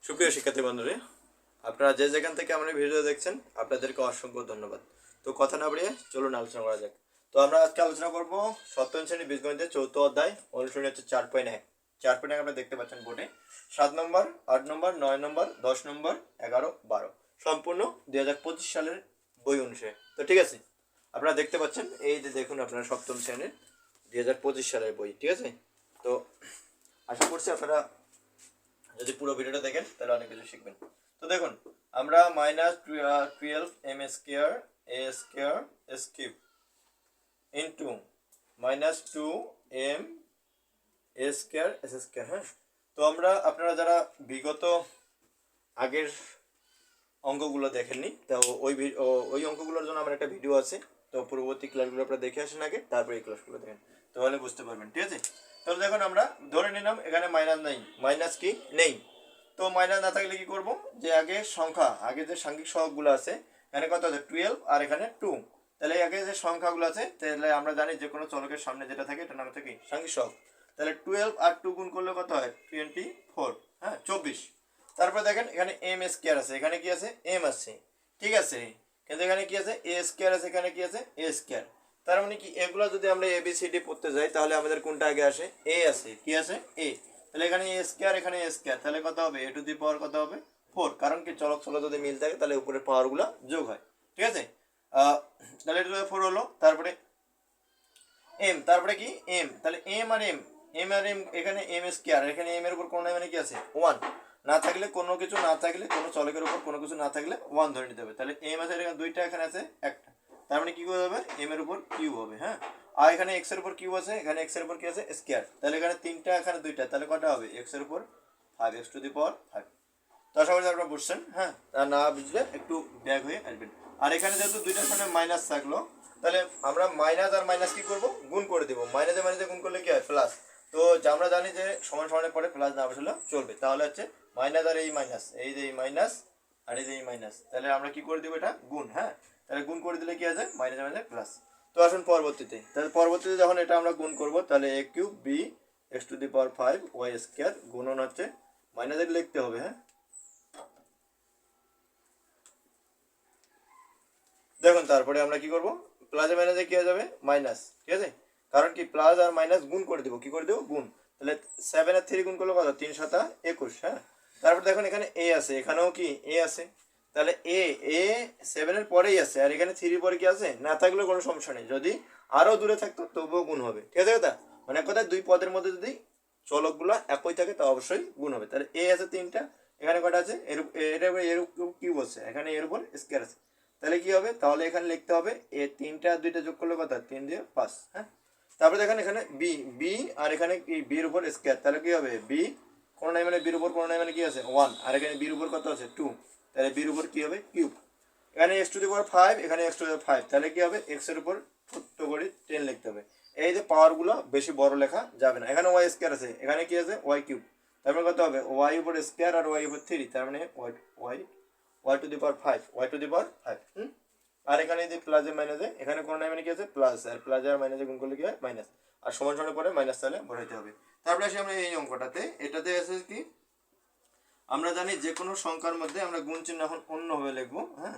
সুপ্রিয় শিক্ষার্থী বন্ধুরা, আপনারা যে যেখান থেকে আমার ভিডিও দেখছেন আপনাদেরকে অসংখ্য ধন্যবাদ। তো কথা না বাড়িয়ে চলুন আলোচনা করা যাক। তো আমরা আজকে আলোচনা করব সপ্তম শ্রেণী বীজগণিতের চৌথ অধ্যায়, অনুশীলনী হচ্ছে 4.1। 4.1 আপনারা দেখতে পাচ্ছেন বোর্ডে। 7 নম্বর, 8 নম্বর, 9 নম্বর, 10 নম্বর, 11, 12 সম্পূর্ণ 2025 সালের বই অনুসারে। তো ঠিক আছে, আপনারা দেখতে পাচ্ছেন এই যে দেখুন আপনারা সপ্তম শ্রেণীর 2025 সালের বই। ঠিক আছে, তো আশা করছি আপনারা যদি পুরো ভিডিওটা দেখেন তাহলে অনেক কিছু শিখবেন। তো দেখুন, আমরা -12 m² ইন্টু -2m² হ্যাঁ। তো আমরা আপনারা যারা বিগত আগের অঙ্কগুলো দেখেননি, তো ওই অঙ্কগুলোর জন্য আমার একটা ভিডিও আছে। তো পূর্ববর্তী ক্লাসগুলো আপনারা দেখে আসেন আগে, তারপরে এই ক্লাসগুলো দেখেন, তাহলে বুঝতে পারবেন। ঠিক আছে, তাহলে দেখুন আমরা ধরে নিলাম এখানে মাইনাস নেই, মাইনাস কি নেই। তো মাইনাস না থাকলে কি করব, যে আগে সংখ্যা, আগে যে সাংখ্যিক সহগগুলো আছে, এখানে কত আছে 12 আর এখানে 2। তাহলে আগে যে সংখ্যাগুলো আছে, তাহলে আমরা জানি যে কোনো চলকের সামনে যেটা থাকে এটা নাম হচ্ছে কি সাংখ্যিক সহগ। তাহলে 12 আর 2 গুণ করলে কত হয় 24, হ্যাঁ 24। তারপরে দেখেন এখানে m² আছে, এখানে কি আছে m আছে, ঠিক আছে, কিন্তু এখানে কি আছে a² আছে, এখানে কি আছে a²। তার মানে কি এগুলো যদি আমরা ABCD পড়তে যাই তাহলে আমাদের কোনটা আগে আসে, a আছে, কি আছে a। তাহলে এখানে a², এখানে a², তাহলে কত হবে a টু দি পাওয়ার কত হবে 4। কারণ কি চলক চলক যদি মিল থাকে তাহলে উপরের পাওয়ারগুলো যোগ হয়। ঠিক আছে, তাহলে এটা 4 হলো। তারপরে m, তারপরে কি m, তাহলে m আর m এখানে m², এখানে m এর উপর কোন মানে কি আছে 1 না থাকলে, কোনো কিছু না থাকলে, কোনো চলকের উপর কোনো কিছু না থাকলে 1 ধরে নিতে হবে। তাহলে m আছে এখানে দুইটা, এখানে আছে একটা, তার মানে কি করে হবে m এর উপর কিউব হবে, হ্যাঁ। আর এখানে x এর উপর কিউব আছে, এখানে x এর উপর কি আছে স্কয়ার, তাহলে এখানে তিনটা এখানে দুইটা, তাহলে কটা হবে x এর উপর 5, x⁵5। তো আশা করি আপনারা বুঝছেন, হ্যাঁ। আর না বুঝলে একটু ব্যাগ হয়ে আসবেন। আর এখানে যেহেতু দুইটার সামনে মাইনাস থাকলো, তাহলে আমরা মাইনাস আর মাইনাস কি করব, গুণ করে দেবো। মাইনাসে মাইনাসে গুণ করলে কি হয় প্লাস। তো আমরা জানি যে সমান সমানের পরে প্লাস না বসলে চলবে, তাহলে হচ্ছে মাইনাস আর এই মাইনাস, এই যে এই মাইনাস আর এই যে এই মাইনাস, তাহলে আমরা কি করে দেবো এটা গুণ, হ্যাঁ। তাহলে গুণ করে দিলে কি আছে মাইনাসে মাইনাসে প্লাস। তো আসুন পরবর্তীতে, তাহলে পরবর্তীতে যখন এটা আমরা গুণ করব তাহলে a³ b x⁵ y² গুণন হচ্ছে মাইনাসে লিখতে হবে, হ্যাঁ। দেখুন তারপরে আমরা কি করব, প্লাসে মাইনাসে কি হয়ে যাবে মাইনাস, ঠিক আছে। কারণ কি প্লাস আর মাইনাস গুণ করে দেবো, কি করে দেবো গুণ। তাহলে 7 আর 3 গুণ করলে কত 3×7=21, হ্যাঁ। তারপর দেখুন এখানে a আছে, এখানেও কি a আছে, তাহলে a 7 এর পরেই আছে, আর এখানে 3 পরে কি আছে না থাকলেও কোনো সমস্যা নেই, যদি আরো দূরে থাকতো তবুও গুণ হবে। ঠিক আছে কথা, মানে এক কথায় দুই পদের মধ্যে যদি চলকগুলো একই থাকে তা অবশ্যই গুণ হবে। তাহলে a আছে তিনটা, এখানে কটা আছে এর কিউব আছে, এখানে এর উপর স্কয়ার আছে, তাহলে কি হবে, তাহলে এখানে লিখতে হবে এ 3টা আর 2টা যোগ করলে কত 3 দিয়ে 5, হ্যাঁ। তারপরে দেখেন এখানে বি আর এখানে কি বির উপর স্কয়ার, তাহলে কি হবে বি কোন নাই মানে বির উপর কোন নাই মানে কি আছে 1, আর এখানে বির উপর কত আছে 2, তাহলে বির উপর কি হবে কিউব। এখানে x⁵5, এখানে x⁵5, তাহলে কি হবে x এর উপর ছোট্ট করে 10 লিখতে হবে। এই যে পাওয়ারগুলো বেশি বড় লেখা যাবে না। এখানে y² আছে, এখানে কি আছে y³ তারপরে কত হবে y উপর স্কয়ার আর y উপর 3, তার মানে y⁵ আর এখানে যে প্লাসে মাইনাসে, এখানে কোন নাই মানে কি আছে প্লাস, আর প্লাস আর মাইনাসে গুণ করলে কি হয় মাইনাস, আর সমান সমান পরে মাইনাস তাহলে বসাইতে হবে। তারপরে আসি আমরা এই অঙ্কটাতে, এটাতে আছে কি আমরা জানি যে কোনো সংখ্যার মধ্যে আমরা গুণ চিহ্ন এখন অন্যভাবে লিখবো, হ্যাঁ।